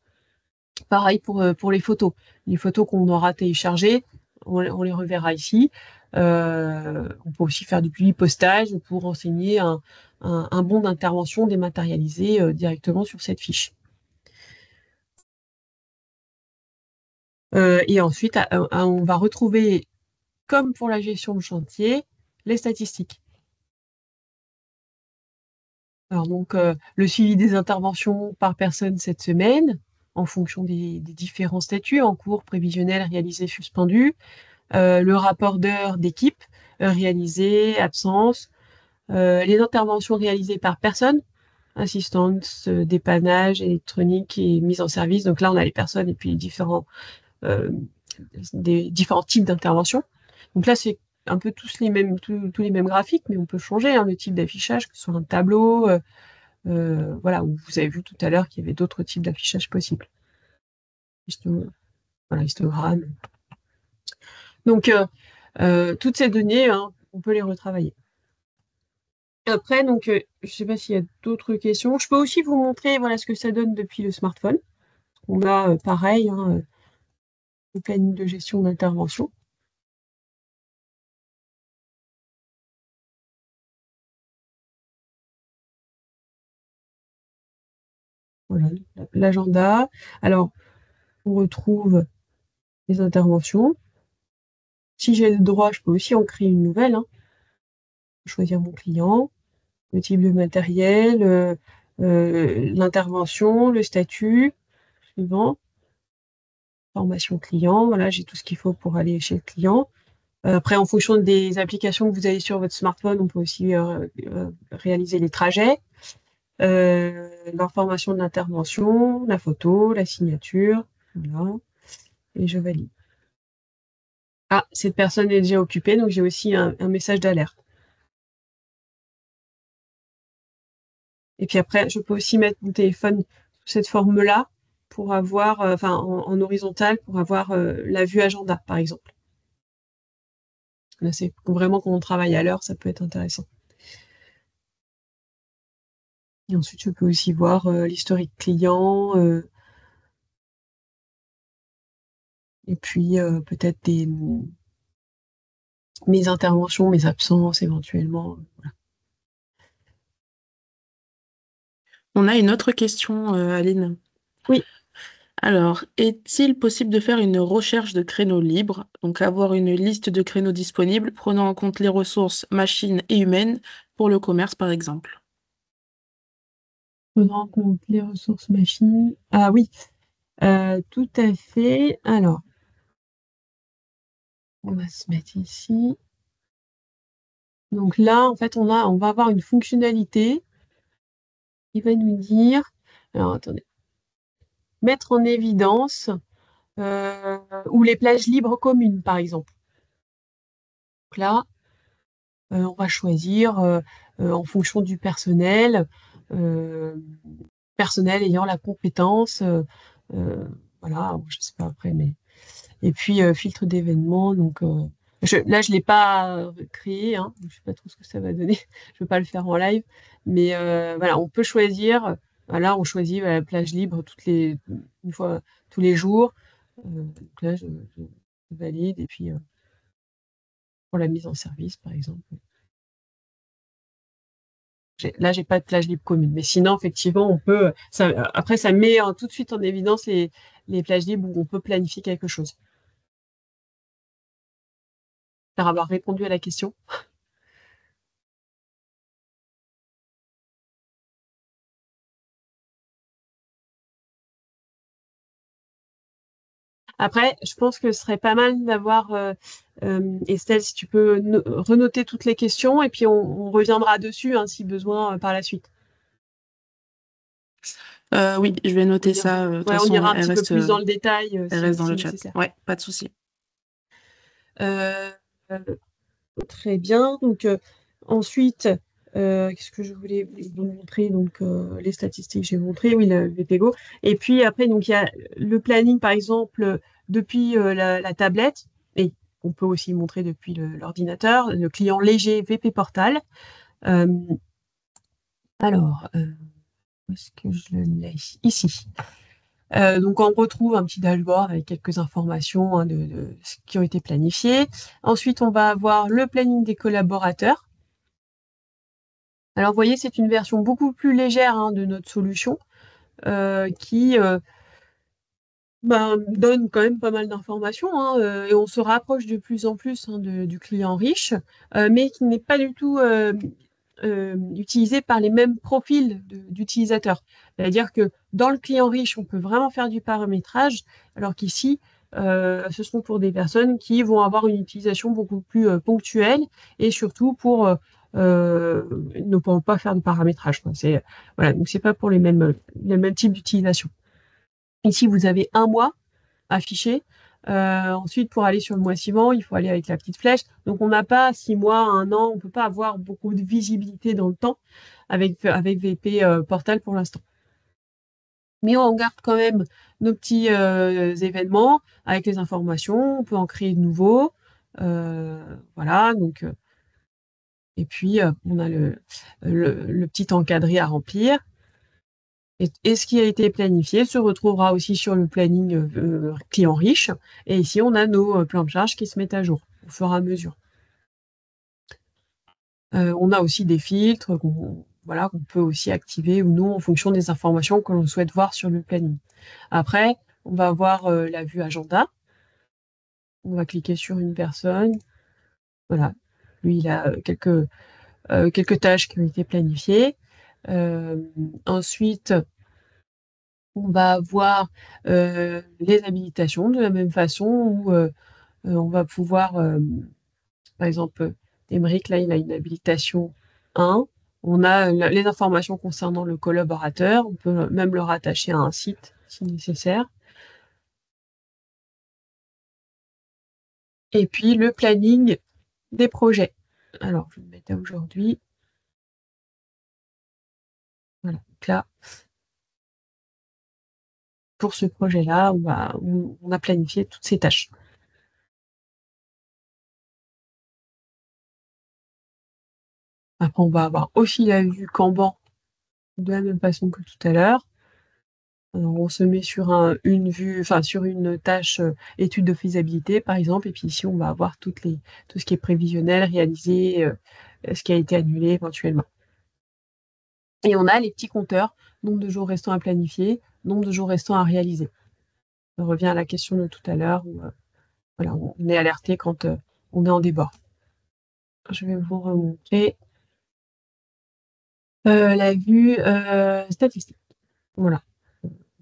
Speaker 2: Pareil pour les photos. Les photos qu'on aura téléchargées, on les reverra ici. On peut aussi faire du postage pour renseigner un bon d'intervention dématérialisé directement sur cette fiche. Et ensuite, on va retrouver, comme pour la gestion de chantier, les statistiques. Alors donc, le suivi des interventions par personne cette semaine, en fonction des différents statuts, en cours, prévisionnel, réalisé, suspendu. Le rapport d'heure d'équipe réalisé, absence, les interventions réalisées par personne, assistance, dépannage électronique et mise en service. Donc là, on a les personnes et puis euh, des différents types d'interventions. Donc là, c'est un peu tous les mêmes graphiques, mais on peut changer hein, le type d'affichage, que ce soit un tableau, voilà, où vous avez vu tout à l'heure qu'il y avait d'autres types d'affichage possibles. Voilà, histogramme. Donc, toutes ces données, hein, on peut les retravailler. Après, donc, je ne sais pas s'il y a d'autres questions. Je peux aussi vous montrer voilà, ce que ça donne depuis le smartphone. On a pareil, hein, le planning de gestion d'intervention. voilà, l'agenda. Alors, on retrouve les interventions. Si j'ai le droit, je peux aussi en créer une nouvelle, hein. Choisir mon client, le type de matériel, l'intervention, le statut, suivant, formation client, voilà, j'ai tout ce qu'il faut pour aller chez le client. Après, en fonction des applications que vous avez sur votre smartphone, on peut aussi réaliser les trajets, l'information de l'intervention, la photo, la signature, voilà, et je valide. Ah, cette personne est déjà occupée, donc j'ai aussi un message d'alerte. Et puis après, je peux aussi mettre mon téléphone sous cette forme-là pour avoir, enfin, en horizontal, pour avoir la vue agenda, par exemple. Là, c'est vraiment quand on travaille à l'heure, ça peut être intéressant. Et ensuite, je peux aussi voir l'historique client, et puis peut-être mes interventions, mes absences éventuellement. Voilà.
Speaker 1: On a une autre question, Aline.
Speaker 2: Oui,
Speaker 1: Alors, est-il possible de faire une recherche de créneaux libres, donc avoir une liste de créneaux disponibles prenant en compte les ressources machines et humaines pour le commerce, par exemple?
Speaker 2: prendre en compte les ressources machines. Ah oui, tout à fait. Alors, on va se mettre ici. Donc là, en fait, on va avoir une fonctionnalité qui va nous dire, alors attendez, mettre en évidence ou les plages libres communes, par exemple. Donc là, on va choisir en fonction du personnel, euh, personnel ayant la compétence, euh, voilà, je sais pas après, mais et puis filtre d'événements, donc là je l'ai pas créé, hein, je sais pas trop ce que ça va donner, je veux pas le faire en live, mais voilà, on peut choisir, voilà, on choisit la plage libre une fois tous les jours, donc là je valide et puis pour la mise en service par exemple. Là, j'ai pas de plage libre commune. Mais sinon, effectivement, on peut. Après, ça met tout de suite en évidence les plages libres où on peut planifier quelque chose. J'espère avoir répondu à la question. Après, je pense que ce serait pas mal d'avoir, Estelle, si tu peux renoter toutes les questions et puis on reviendra dessus hein, si besoin par la suite.
Speaker 1: Oui, je vais
Speaker 2: On
Speaker 1: noter
Speaker 2: ira,
Speaker 1: ça. De toute
Speaker 2: ouais, on
Speaker 1: façon,
Speaker 2: ira un petit peu plus dans le détail
Speaker 1: elle reste dans
Speaker 2: si
Speaker 1: le chat.
Speaker 2: nécessaire.
Speaker 1: Ouais, pas de souci.
Speaker 2: Euh, Très bien. Donc ensuite, qu'est-ce que je voulais vous montrer? Donc les statistiques, j'ai montré, oui, le VPGO. Et puis après, donc il y a le planning, par exemple, depuis la tablette, et on peut aussi montrer depuis l'ordinateur, le client léger VP Portal. Euh, alors, où est-ce que je le laisse? Ici. Donc on retrouve un petit dashboard avec quelques informations hein, de ce qui ont été planifiés. Ensuite, on va avoir le planning des collaborateurs. Alors, vous voyez, c'est une version beaucoup plus légère hein, de notre solution qui donne quand même pas mal d'informations hein, et on se rapproche de plus en plus hein, du client riche, mais qui n'est pas du tout utilisé par les mêmes profils d'utilisateurs. C'est-à-dire que dans le client riche, on peut vraiment faire du paramétrage, alors qu'ici, ce sont pour des personnes qui vont avoir une utilisation beaucoup plus ponctuelle et surtout pour ne pourront pas faire de paramétrage, quoi. Voilà, donc c'est pas pour les mêmes types d'utilisation. Ici, vous avez un mois affiché. Ensuite, pour aller sur le mois suivant, il faut aller avec la petite flèche. Donc, on n'a pas 6 mois, un an, on ne peut pas avoir beaucoup de visibilité dans le temps avec VP Portal pour l'instant. Mais on garde quand même nos petits événements avec les informations. On peut en créer de nouveaux. Voilà, donc, et puis, on a le petit encadré à remplir. Et ce qui a été planifié se retrouvera aussi sur le planning client riche. Et ici, on a nos plans de charge qui se mettent à jour au fur et à mesure. On a aussi des filtres voilà, qu'on peut aussi activer ou non en fonction des informations que l'on souhaite voir sur le planning. Après, on va avoir la vue agenda. On va cliquer sur une personne. Voilà. Lui, il a quelques tâches qui ont été planifiées. Ensuite, on va avoir les habilitations de la même façon où on va pouvoir, par exemple, Émeric, là, il a une habilitation 1. On a les informations concernant le collaborateur. On peut même le rattacher à un site si nécessaire. Et puis le planning des projets. Alors, je vais me mettre à aujourd'hui. Voilà. Donc là, pour ce projet-là, on a planifié toutes ces tâches. Après, on va avoir aussi la vue Kanban de la même façon que tout à l'heure. On se met sur une vue, enfin sur une tâche étude de faisabilité, par exemple, et puis ici, on va avoir tout ce qui est prévisionnel, réalisé, ce qui a été annulé éventuellement. Et on a les petits compteurs, nombre de jours restants à planifier, nombre de jours restants à réaliser. On revient à la question de tout à l'heure où voilà, on est alerté quand on est en débord. Je vais vous remontrer la vue statistique. Voilà.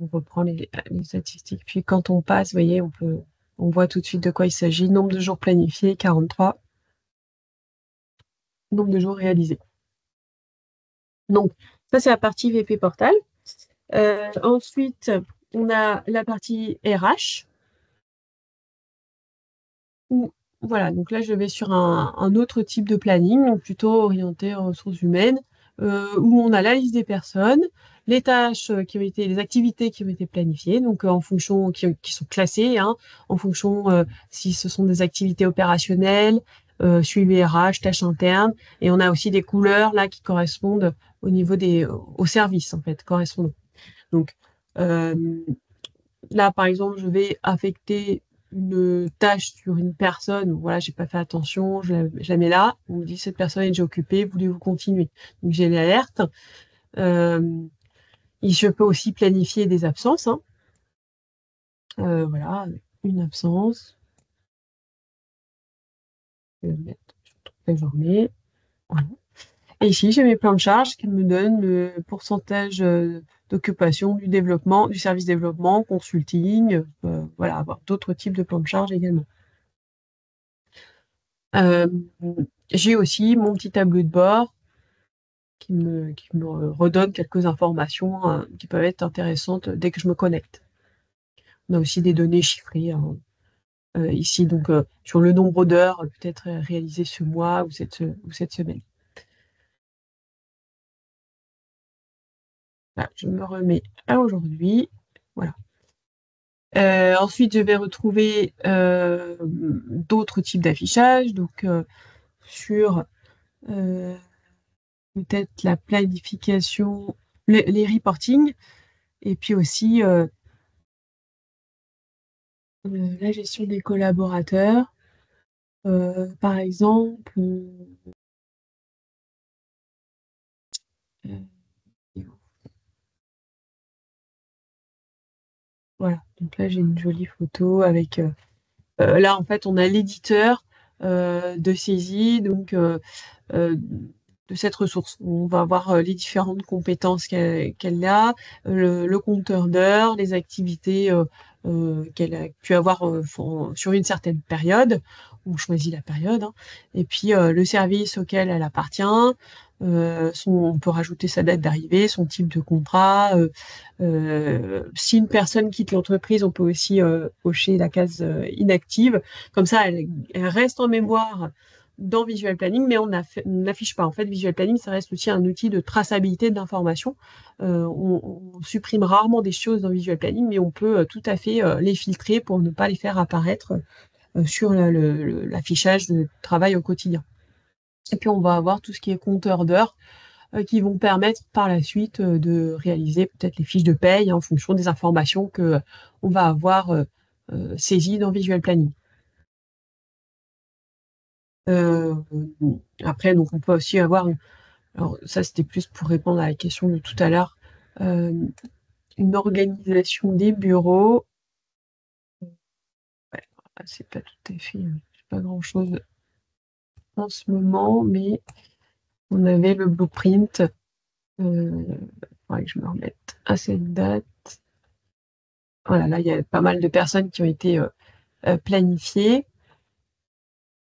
Speaker 2: On reprend les statistiques. Puis quand on passe, vous voyez, on voit tout de suite de quoi il s'agit. Nombre de jours planifiés, 43. Nombre de jours réalisés. Donc, ça, c'est la partie VP Portal. Ensuite, on a la partie RH. Où, voilà, donc là, je vais sur un autre type de planning, donc plutôt orienté en ressources humaines, où on a la liste des personnes, les tâches qui ont été, les activités qui ont été planifiées, donc en fonction, qui sont classées, hein, en fonction si ce sont des activités opérationnelles, suivi RH, tâches internes, et on a aussi des couleurs là qui correspondent au niveau au service en fait, correspondant. Donc là, par exemple, je vais affecter une tâche sur une personne, voilà, j'ai pas fait attention, je la mets là, on me dit cette personne est déjà occupée, voulez-vous continuer? Donc j'ai l'alerte. Et je peux aussi planifier des absences, hein. Voilà, une absence. Je vais mettre sur toute la journée. Voilà. Et ici, j'ai mes plans de charge qui me donnent le pourcentage d'occupation du développement, du service développement, consulting, voilà, avoir d'autres types de plans de charge également. J'ai aussi mon petit tableau de bord qui me redonne quelques informations qui peuvent être intéressantes dès que je me connecte. On a aussi des données chiffrées hein, ici, donc sur le nombre d'heures peut-être réalisées ce mois ou cette semaine. Voilà, je me remets à aujourd'hui. Voilà. Ensuite, je vais retrouver d'autres types d'affichage, donc sur peut-être la planification, les reporting, et puis aussi la gestion des collaborateurs. Par exemple, euh, voilà, donc là j'ai une jolie photo avec là en fait on a l'éditeur de saisie, donc de cette ressource. On va voir les différentes compétences qu'elle a, le compteur d'heures, les activités qu'elle a pu avoir sur une certaine période. On choisit la période. Hein. Et puis le service auquel elle appartient. On peut rajouter sa date d'arrivée, son type de contrat. Si une personne quitte l'entreprise, on peut aussi cocher la case inactive. Comme ça, elle reste en mémoire dans Visual Planning, mais on n'affiche pas. En fait, Visual Planning, ça reste aussi un outil de traçabilité d'informations. On supprime rarement des choses dans Visual Planning, mais on peut tout à fait les filtrer pour ne pas les faire apparaître sur l'affichage de travail au quotidien. Et puis, on va avoir tout ce qui est compteur d'heures qui vont permettre par la suite de réaliser peut-être les fiches de paye en fonction des informations que on va avoir saisies dans Visual Planning. Après, donc on peut aussi avoir Alors ça, c'était plus pour répondre à la question de tout à l'heure. Euh, une organisation des bureaux. Ouais, c'est pas tout à fait, c'est pas grand-chose en ce moment, mais on avait le blueprint. Faudrait que je me remette à cette date. Voilà, là, il y a pas mal de personnes qui ont été planifiées.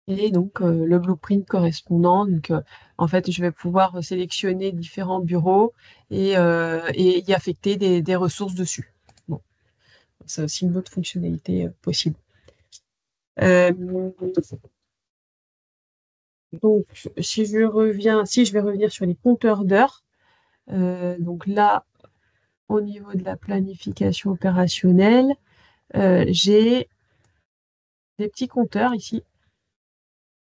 Speaker 2: Et donc, le blueprint correspondant. Donc, en fait, je vais pouvoir sélectionner différents bureaux et y affecter des ressources dessus. Bon, c'est aussi une autre fonctionnalité possible. Euh, donc, si je vais revenir sur les compteurs d'heures, donc là, au niveau de la planification opérationnelle, j'ai des petits compteurs ici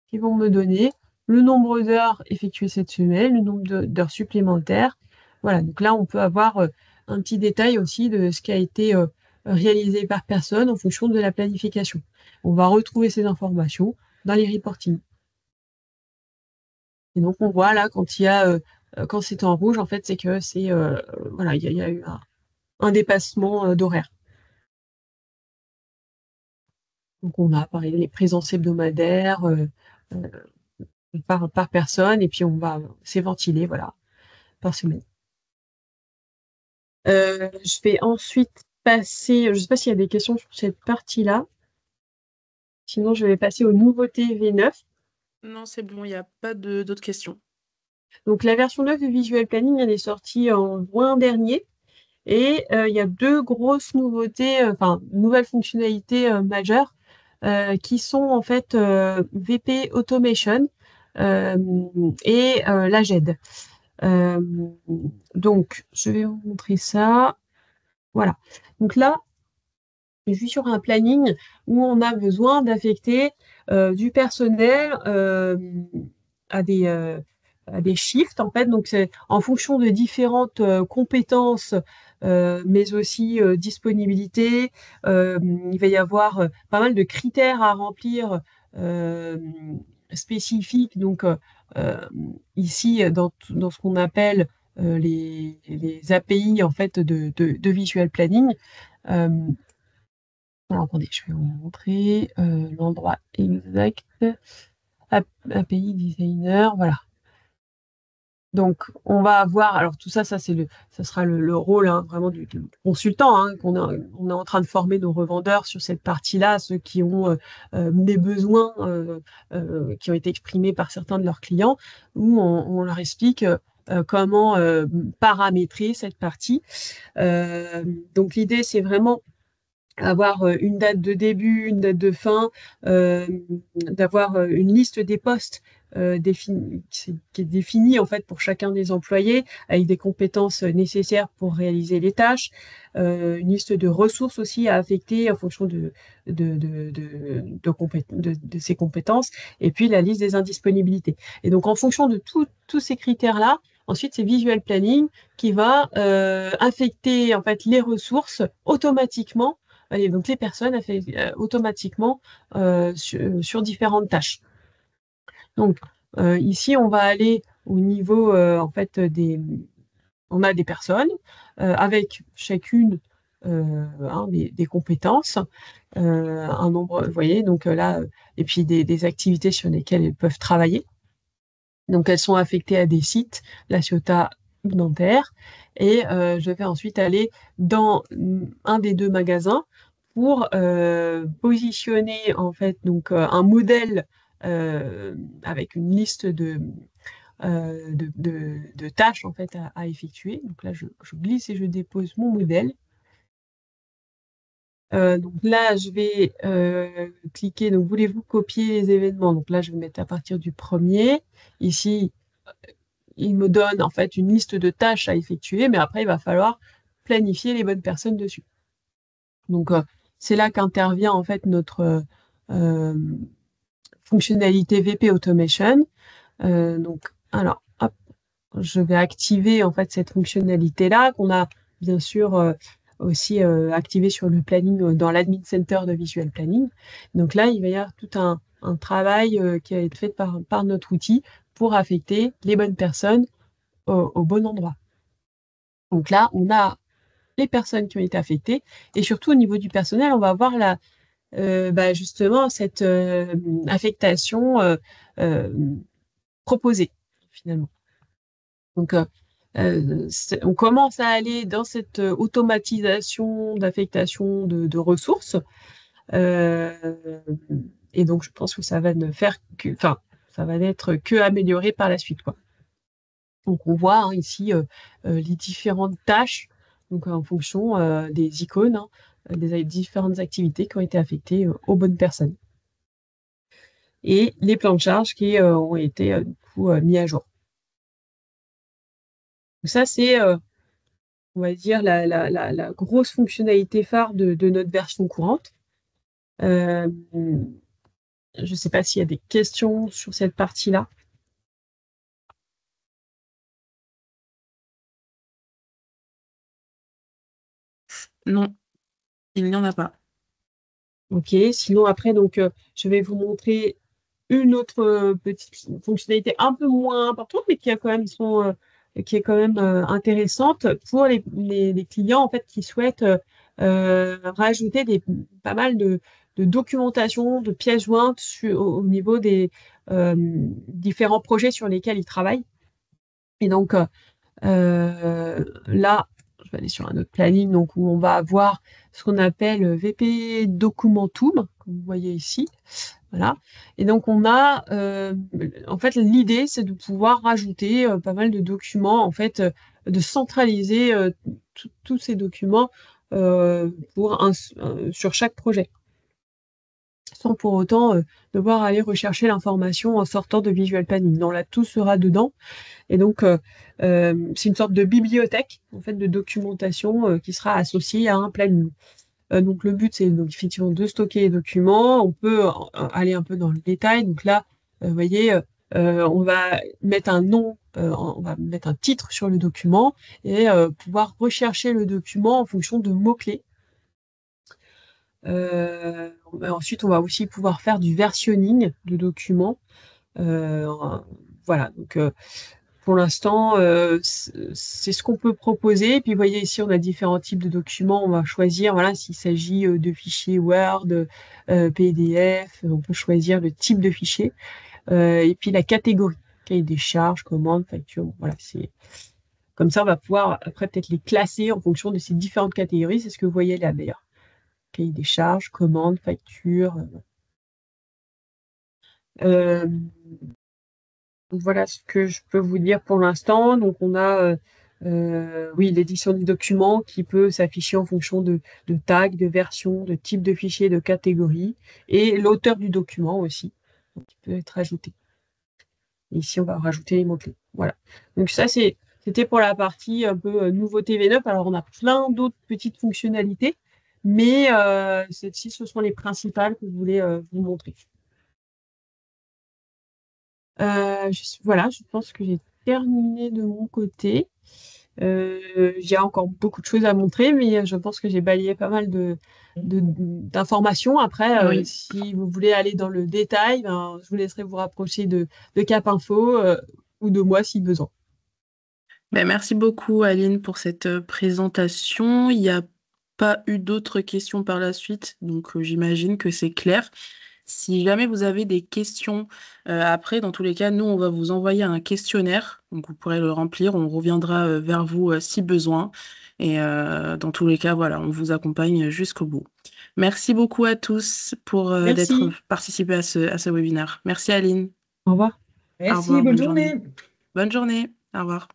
Speaker 2: qui vont me donner le nombre d'heures effectuées cette semaine, le nombre d'heures supplémentaires. Voilà, donc là, on peut avoir un petit détail aussi de ce qui a été réalisé par personne en fonction de la planification. On va retrouver ces informations dans les reportings. Et donc, on voit là, quand c'est en rouge, en fait, c'est que voilà, il y a eu un dépassement d'horaire. Donc, on a pareil, les présences hebdomadaires euh, par personne, et puis c'est ventilé, voilà, par semaine. Je vais ensuite passer, je ne sais pas s'il y a des questions sur cette partie-là. Sinon, je vais passer aux nouveautés V9.
Speaker 1: Non, c'est bon, il n'y a pas d'autres questions.
Speaker 2: Donc, la version 9 de Visual Planning, elle est sortie en juin dernier. Et il y a deux grosses nouveautés, enfin, nouvelles fonctionnalités majeures qui sont en fait VP Automation euh, et la GED. Euh, donc, je vais vous montrer ça. Voilà. Donc là, je suis sur un planning où on a besoin d'affecter du personnel à des shifts, en fait. Donc, c'est en fonction de différentes compétences, mais aussi disponibilité. Il va y avoir pas mal de critères à remplir euh, spécifiques. Donc, euh, ici, dans ce qu'on appelle les API, en fait, de Visual Planning. Euh, alors, attendez, je vais vous montrer l'endroit exact. API designer, voilà. Donc, on va avoir, alors tout ça, ça sera le rôle vraiment du consultant, hein, on est en train de former nos revendeurs sur cette partie-là, ceux qui ont des besoins qui ont été exprimés par certains de leurs clients, où on leur explique comment paramétrer cette partie. Donc, l'idée, c'est vraiment avoir une date de début, une date de fin, euh, d'avoir une liste des postes qui est définie en fait pour chacun des employés avec des compétences nécessaires pour réaliser les tâches, une liste de ressources aussi à affecter en fonction de ces compétences, et puis la liste des indisponibilités. Et donc en fonction de tous ces critères-là, ensuite c'est Visual Planning qui va affecter en fait les ressources automatiquement. Et donc les personnes automatiquement sur différentes tâches. Donc ici, on va aller au niveau en fait on a des personnes avec chacune des compétences, un nombre, vous voyez, donc là, et puis des activités sur lesquelles elles peuvent travailler. Donc elles sont affectées à des sites, La Ciotat ou Nanterre, et je vais ensuite aller dans un des deux magasins pour positionner en fait donc un modèle avec une liste de tâches en fait à effectuer. Donc là, je glisse et je dépose mon modèle. Donc là, je vais cliquer. Donc, voulez-vous copier les événements? Donc là, je vais mettre à partir du premier. Ici, il me donne en fait une liste de tâches à effectuer, mais après, il va falloir planifier les bonnes personnes dessus. Donc, c'est là qu'intervient en fait notre euh, fonctionnalité VP Automation. Donc, alors, hop, je vais activer en fait cette fonctionnalité-là qu'on a bien sûr aussi activée sur le planning dans l'admin center de Visual Planning. Donc là, il va y avoir tout un travail qui va être fait par notre outil pour affecter les bonnes personnes au bon endroit. Donc là, on a les personnes qui ont été affectées et surtout au niveau du personnel, on va avoir justement cette affectation euh, proposée finalement. Donc, on commence à aller dans cette automatisation d'affectation de ressources. Euh, et donc, je pense que ça va ne faire que, enfin, ça va n'être que amélioré par la suite, quoi. Donc, on voit hein, ici les différentes tâches, donc en fonction des icônes, hein, des différentes activités qui ont été affectées aux bonnes personnes. Et les plans de charge qui ont été du coup mis à jour. Donc ça, c'est on va dire, la grosse fonctionnalité phare de notre version courante. Euh, je ne sais pas s'il y a des questions sur cette partie-là.
Speaker 1: Non, il n'y en a pas.
Speaker 2: Ok, sinon après, donc, je vais vous montrer une autre petite fonctionnalité un peu moins importante, mais qui a quand même qui est quand même intéressante pour les clients en fait qui souhaitent rajouter pas mal de documentation, de pièces jointes au niveau des différents projets sur lesquels ils travaillent. Et donc là, je vais aller sur un autre planning donc où on va avoir ce qu'on appelle VP Documentum, comme vous voyez ici. Voilà. Et donc, on a, en fait, l'idée, c'est de pouvoir rajouter pas mal de documents, en fait, de centraliser tous ces documents sur chaque projet, sans pour autant devoir aller rechercher l'information en sortant de Visual Planning. Non, là, tout sera dedans. Et donc, c'est une sorte de bibliothèque, en fait, de documentation qui sera associée à un planning. Donc le but, c'est donc effectivement de stocker les documents. On peut aller un peu dans le détail. Donc là, vous voyez, on va mettre un nom, on va mettre un titre sur le document et pouvoir rechercher le document en fonction de mots-clés. Ensuite, on va aussi pouvoir faire du versionning de documents. Euh, voilà, donc pour l'instant, c'est ce qu'on peut proposer. Et puis, vous voyez ici, on a différents types de documents. On va choisir, voilà, s'il s'agit de fichiers Word, PDF, on peut choisir le type de fichier. Et puis, la catégorie, cahier des charges, commandes, factures. Bon, voilà, c'est comme ça, on va pouvoir après peut-être les classer en fonction de ces différentes catégories. C'est ce que vous voyez là d'ailleurs. Cahier des charges, commandes, factures. Euh, Donc, voilà ce que je peux vous dire pour l'instant. Donc on a oui, l'édition du document qui peut s'afficher en fonction de tags, de versions, de type de fichier, de catégorie, et l'auteur du document aussi, qui peut être ajouté. Et ici, on va rajouter les mots-clés. Voilà. Donc ça, c'était pour la partie un peu nouveauté V9. Alors on a plein d'autres petites fonctionnalités, mais celles-ci, ce sont les principales que je voulais vous montrer. Voilà, je pense que j'ai terminé de mon côté. J'ai encore beaucoup de choses à montrer, mais je pense que j'ai balayé pas mal d'informations. Après,
Speaker 1: Oui.
Speaker 2: si vous voulez aller dans le détail, ben, je vous laisserai vous rapprocher de Cap Info ou de moi si besoin.
Speaker 1: Ben, merci beaucoup, Aline, pour cette présentation. Il n'y a pas eu d'autres questions par la suite, donc j'imagine que c'est clair. Si jamais vous avez des questions après, dans tous les cas, nous, on va vous envoyer un questionnaire, donc vous pourrez le remplir. On reviendra vers vous si besoin. Et dans tous les cas, voilà, on vous accompagne jusqu'au bout. Merci beaucoup à tous pour d'être
Speaker 2: Merci.
Speaker 1: participés à ce webinaire. Merci, Aline.
Speaker 2: Au revoir.
Speaker 1: Au
Speaker 3: Merci,
Speaker 1: revoir,
Speaker 3: bonne
Speaker 1: bonne journée.
Speaker 3: journée.
Speaker 1: Bonne journée. Au revoir.